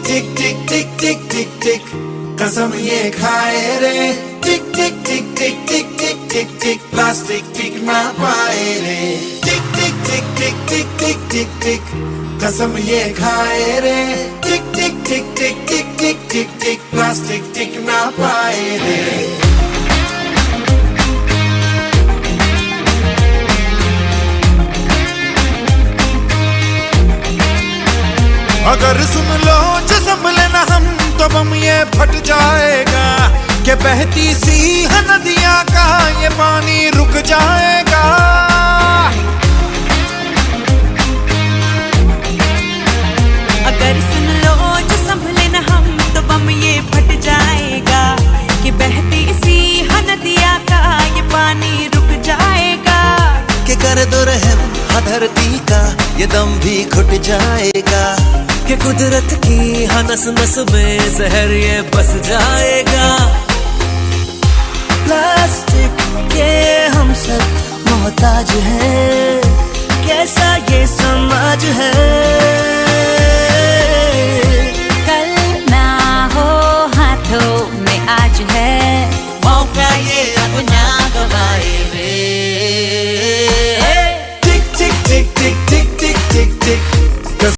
टिक टिक टिक टिक टिक टिक कसम ये खाए रे। टिक टिक टिक टिक टिक टिक टिक टिक प्लास्टिक टिक ना पाए रे। टिक टिक टिक टिक टिक टिक टिक टिक कसम ये खाए रे। टिक टिक टिक टिक टिक टिक टिक टिक प्लास्टिक टिक ना पाए रे। अगर सुन लो जो संभले ना हम तो बम ये फट जाएगा कि बहती सी नदियां का ये पानी रुक जाएगा। अगर सुन लो जो संभले ना हम तो बम ये फट जाएगा कि बहती सी नदियां का ये पानी रुक जाएगा। कि कर दो रहम धरती का ये दम भी घुट जाएगा। कि कुदरत की नस नस में जहर ये बस जाएगा। प्लास्टिक के हम सब मोहताज हैं, कैसा ये समाज है।